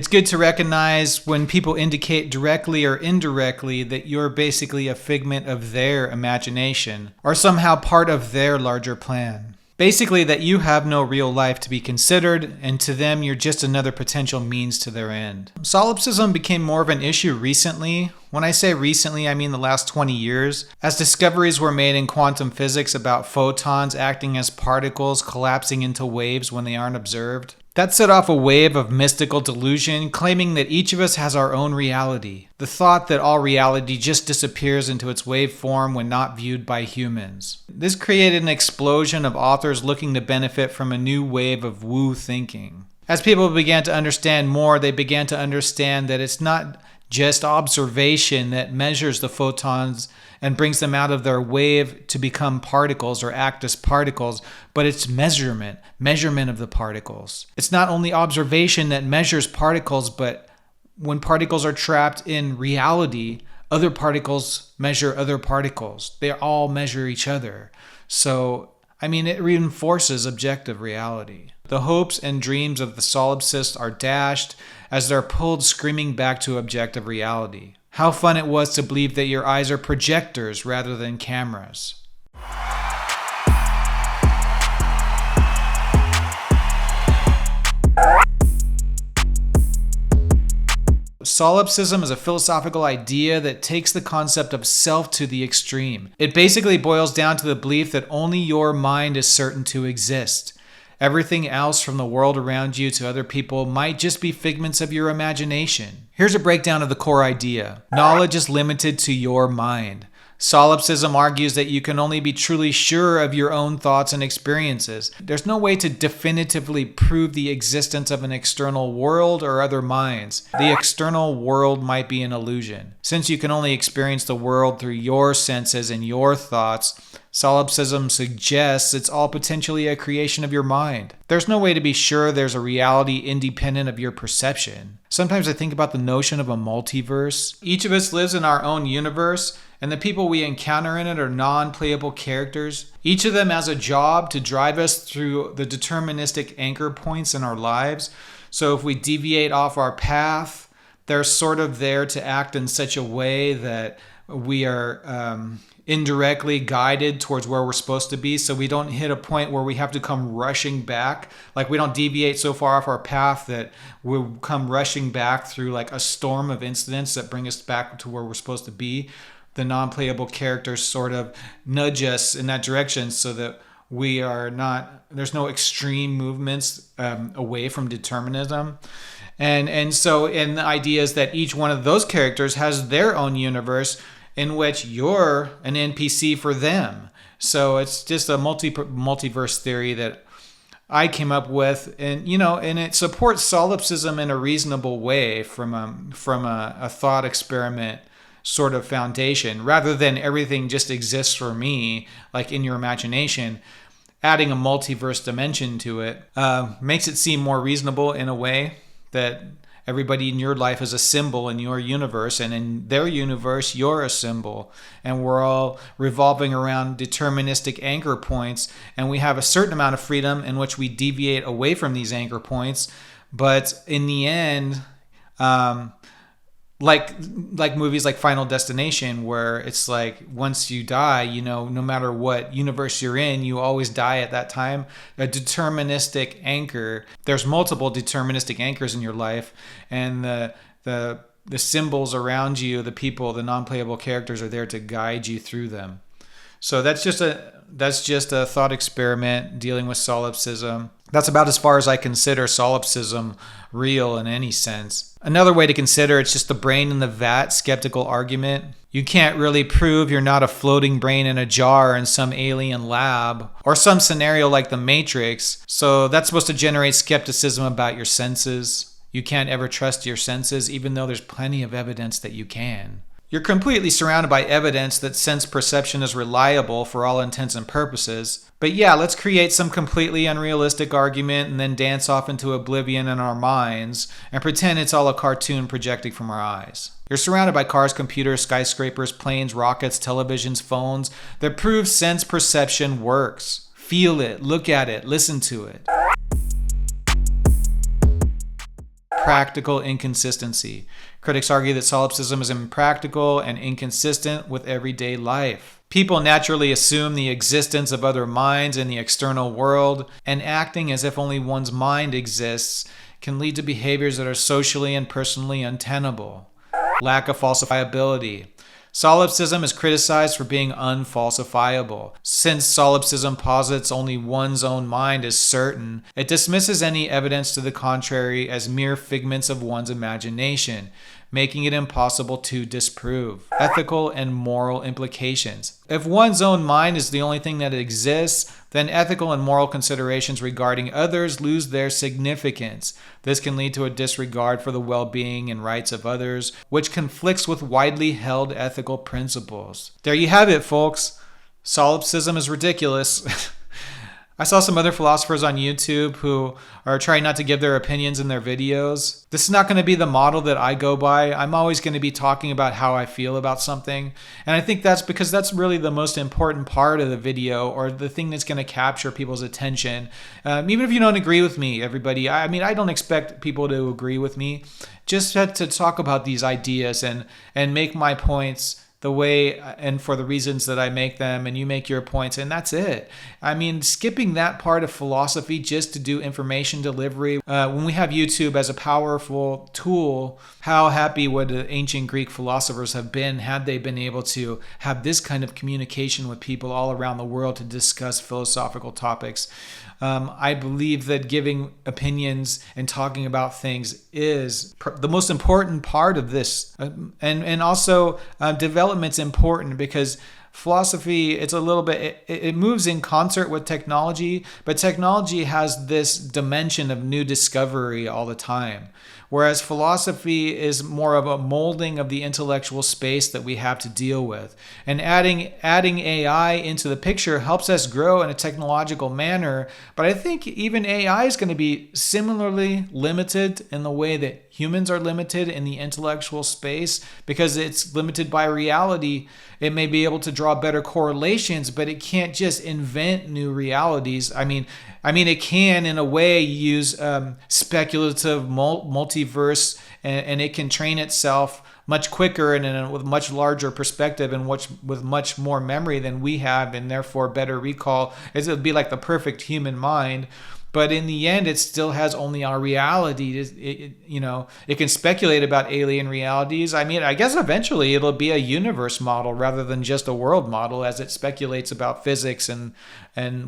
It's good to recognize when people indicate directly or indirectly that you're basically a figment of their imagination or somehow part of their larger plan. Basically, that you have no real life to be considered, and to them, you're just another potential means to their end. Solipsism became more of an issue recently. When I say recently, I mean the last 20 years, as discoveries were made in quantum physics about photons acting as particles collapsing into waves when they aren't observed. That set off a wave of mystical delusion, claiming that each of us has our own reality. The thought that all reality just disappears into its waveform when not viewed by humans. This created an explosion of authors looking to benefit from a new wave of woo thinking. As people began to understand more, they began to understand that it's not just observation that measures the photons and brings them out of their wave to become particles or act as particles, but it's measurement of the particles. It's not only observation that measures particles, but when particles are trapped in reality, other particles measure other particles. They all measure each other. So, it reinforces objective reality. The hopes and dreams of the solipsists are dashed as they're pulled screaming back to objective reality. How fun it was to believe that your eyes are projectors rather than cameras. Solipsism is a philosophical idea that takes the concept of self to the extreme. It basically boils down to the belief that only your mind is certain to exist. Everything else, from the world around you to other people, might just be figments of your imagination. Here's a breakdown of the core idea. Knowledge is limited to your mind. Solipsism argues that you can only be truly sure of your own thoughts and experiences. There's no way to definitively prove the existence of an external world or other minds. The external world might be an illusion. Since you can only experience the world through your senses and your thoughts, Solipsism suggests it's all potentially a creation of your mind. There's no way to be sure there's a reality independent of your perception. Sometimes I think about the notion of a multiverse. Each of us lives in our own universe, and the people we encounter in it are non-playable characters. Each of them has a job to drive us through the deterministic anchor points in our lives. So if we deviate off our path, they're sort of there to act in such a way that we are indirectly guided towards where we're supposed to be, so we don't hit a point where we have to come rushing back. Like, we don't deviate so far off our path that we'll come rushing back through like a storm of incidents that bring us back to where we're supposed to be. The non-playable characters sort of nudge us in that direction so that we are not, there's no extreme movements away from determinism. And the idea is that each one of those characters has their own universe in which you're an NPC for them. So it's just a multiverse theory that I came up with, and it supports solipsism in a reasonable way from a thought experiment sort of foundation, rather than everything just exists for me, like in your imagination. Adding a multiverse dimension to it makes it seem more reasonable in a way that everybody in your life is a symbol in your universe, and in their universe, you're a symbol. And we're all revolving around deterministic anchor points, and we have a certain amount of freedom in which we deviate away from these anchor points. But in the end, like movies like Final Destination, where it's like once you die, no matter what universe you're in, you always die at that time. A deterministic anchor. There's multiple deterministic anchors in your life, and the symbols around you, the people, the non-playable characters are there to guide you through them. So that's just a thought experiment dealing with solipsism. That's about as far as I consider solipsism real in any sense. Another way to consider it's just the brain in the vat skeptical argument. You can't really prove you're not a floating brain in a jar in some alien lab or some scenario like the Matrix. So that's supposed to generate skepticism about your senses. You can't ever trust your senses, even though there's plenty of evidence that you can. You're completely surrounded by evidence that sense perception is reliable for all intents and purposes. But yeah, let's create some completely unrealistic argument and then dance off into oblivion in our minds and pretend it's all a cartoon projecting from our eyes. You're surrounded by cars, computers, skyscrapers, planes, rockets, televisions, phones that prove sense perception works. Feel it, look at it, listen to it. practical inconsistency. Critics argue that solipsism is impractical and inconsistent with everyday life. People naturally assume the existence of other minds in the external world, and acting as if only one's mind exists can lead to behaviors that are socially and personally untenable. Lack of falsifiability. Solipsism is criticized for being unfalsifiable. Since solipsism posits only one's own mind is certain, it dismisses any evidence to the contrary as mere figments of one's imagination, making it impossible to disprove. Ethical and moral implications. If one's own mind is the only thing that exists, then ethical and moral considerations regarding others lose their significance. This can lead to a disregard for the well-being and rights of others, which conflicts with widely held ethical principles. There you have it, folks. Solipsism is ridiculous. I saw some other philosophers on YouTube who are trying not to give their opinions in their videos. This is not going to be the model that I go by. I'm always going to be talking about how I feel about something. And I think that's because that's really the most important part of the video, or the thing that's going to capture people's attention. Even if you don't agree with me, everybody, I mean, I don't expect people to agree with me. Just to talk about these ideas and make my points the way and for the reasons that I make them, and you make your points, and that's it. I mean, skipping that part of philosophy just to do information delivery, when we have YouTube as a powerful tool, how happy would the ancient Greek philosophers have been had they been able to have this kind of communication with people all around the world to discuss philosophical topics. I believe that giving opinions and talking about things is the most important part of this. And also development's important because philosophy, it's a little bit, it moves in concert with technology, but technology has this dimension of new discovery all the time. Whereas philosophy is more of a molding of the intellectual space that we have to deal with. And adding AI into the picture helps us grow in a technological manner. But I think even AI is going to be similarly limited in the way that humans are limited in the intellectual space, because it's limited by reality. It may be able to draw better correlations, but it can't just invent new realities. I mean, it can, in a way, use speculative multiverse, and it can train itself much quicker and with much larger perspective and with much more memory than we have, and therefore better recall. It would be like the perfect human mind. But in the end, it still has only our reality. It can speculate about alien realities. I mean, I guess eventually it'll be a universe model rather than just a world model, as it speculates about physics and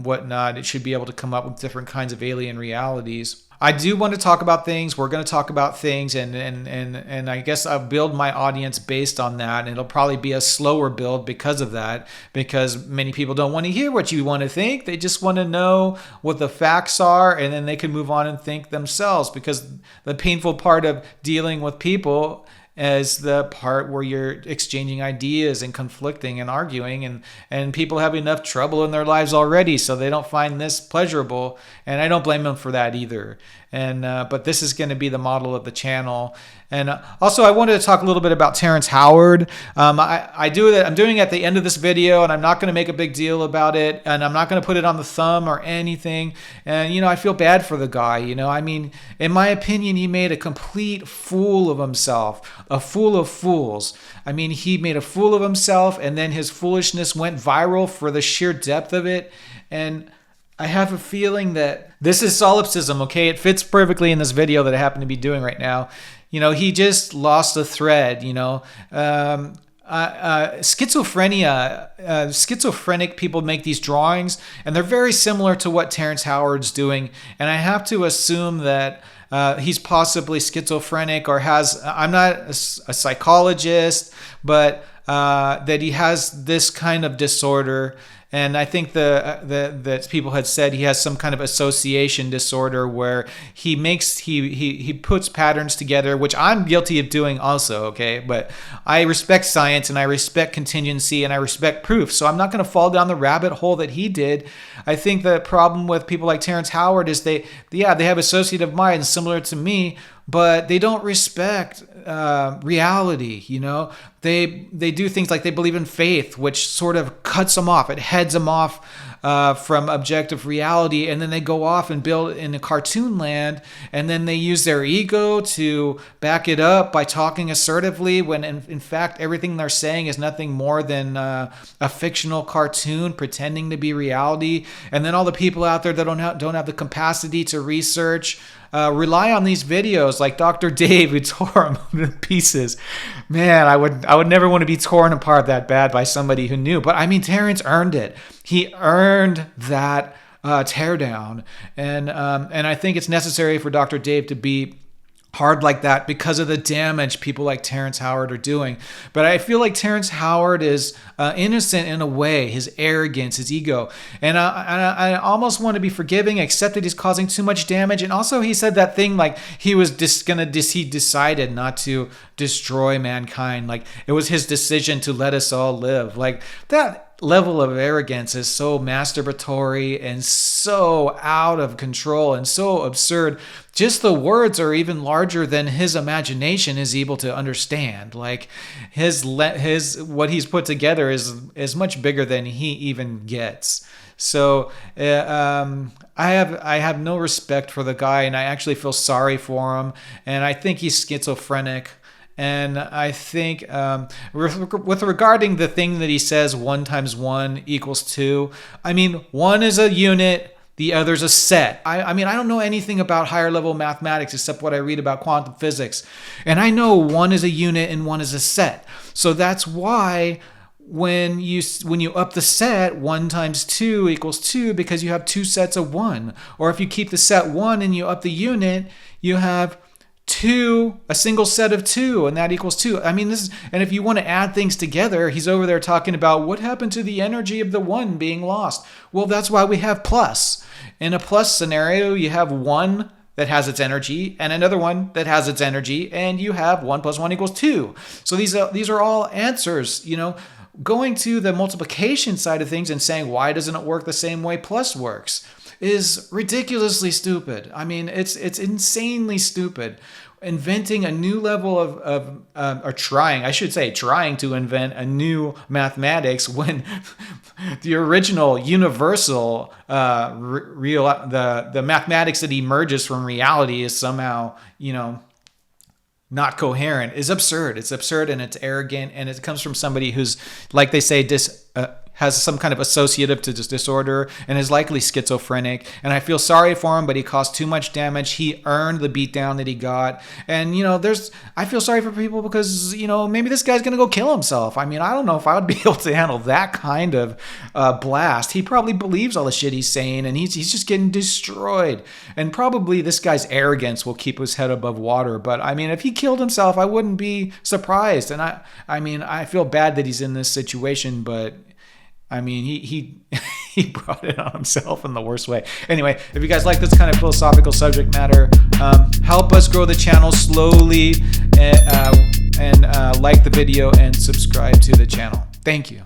whatnot. It should be able to come up with different kinds of alien realities. I do want to talk about things. We're going to talk about things, and I guess I'll build my audience based on that. And it'll probably be a slower build because of that, because many people don't want to hear what you want to think. They just want to know what the facts are, and then they can move on and think themselves, because the painful part of dealing with people as the part where you're exchanging ideas and conflicting and arguing, and people have enough trouble in their lives already, so they don't find this pleasurable, and I don't blame them for that either. And but this is going to be the model of the channel. And also, I wanted to talk a little bit about Terrence Howard. I'm doing it at the end of this video, and I'm not going to make a big deal about it, and I'm not going to put it on the thumb or anything. And I feel bad for the guy. I mean, in my opinion, he made a complete fool of himself, a fool of fools. I mean, he made a fool of himself, and then his foolishness went viral for the sheer depth of it. And I have a feeling that this is solipsism, okay? It fits perfectly in this video that I happen to be doing right now. He just lost a thread, schizophrenic people make these drawings, and they're very similar to what Terrence Howard's doing. And I have to assume that he's possibly schizophrenic, or I'm not a psychologist, but that he has this kind of disorder. And I think that people had said he has some kind of association disorder where he puts patterns together, which I'm guilty of doing also, okay? But I respect science, and I respect contingency, and I respect proof. So I'm not going to fall down the rabbit hole that he did. I think the problem with people like Terrence Howard is they have associative minds similar to me, but they don't respect reality. They do things like they believe in faith, which sort of cuts them off. It heads them off from objective reality, and then they go off and build in a cartoon land, and then they use their ego to back it up by talking assertively, when in fact everything they're saying is nothing more than a fictional cartoon pretending to be reality. And then all the people out there that don't have the capacity to research rely on these videos like Dr. Dave, who tore him to pieces. Man, I would never want to be torn apart that bad by somebody who knew. But I mean, Terrence earned it. He earned that teardown, and I think it's necessary for Dr. Dave to be hard like that because of the damage people like Terrence Howard are doing. But I feel like Terrence Howard is innocent in a way, his arrogance, his ego. And I almost want to be forgiving, except that he's causing too much damage. And also he said that thing like he decided not to destroy mankind. Like it was his decision to let us all live. Like that level of arrogance is so masturbatory and so out of control and so absurd. Just the words are even larger than his imagination is able to understand. Like his what he's put together is much bigger than he even gets. So I have no respect for the guy, and I actually feel sorry for him. And I think he's schizophrenic. And I think with regarding the thing that he says, 1 × 1 = 2, I mean, one is a unit, the other's a set. I mean, I don't know anything about higher level mathematics except what I read about quantum physics. And I know one is a unit and one is a set. So that's why when you up the set, 1 × 2 = 2, because you have 2 sets of 1. Or if you keep the set 1 and you up the unit, you have a single set of 2, and that equals 2. I mean, and if you want to add things together, he's over there talking about what happened to the energy of the 1 being lost. Well, that's why we have plus. In a plus scenario, you have 1 that has its energy and another one that has its energy, and you have 1 + 1 = 2. So these are all answers, Going to the multiplication side of things and saying, why doesn't it work the same way plus works, is ridiculously stupid. I mean, it's insanely stupid. Inventing a new level or trying to invent a new mathematics when the original universal the mathematics that emerges from reality is somehow, not coherent, is absurd. It's absurd and it's arrogant, and it comes from somebody who's, like they say, has some kind of associative to disorder and is likely schizophrenic. And I feel sorry for him, but he caused too much damage. He earned the beatdown that he got. And, I feel sorry for people because, maybe this guy's going to go kill himself. I mean, I don't know if I would be able to handle that kind of blast. He probably believes all the shit he's saying, and he's just getting destroyed. And probably this guy's arrogance will keep his head above water. But, I mean, if he killed himself, I wouldn't be surprised. And I feel bad that he's in this situation, but I mean, he brought it on himself in the worst way. Anyway, if you guys like this kind of philosophical subject matter, help us grow the channel slowly, and like the video and subscribe to the channel. Thank you.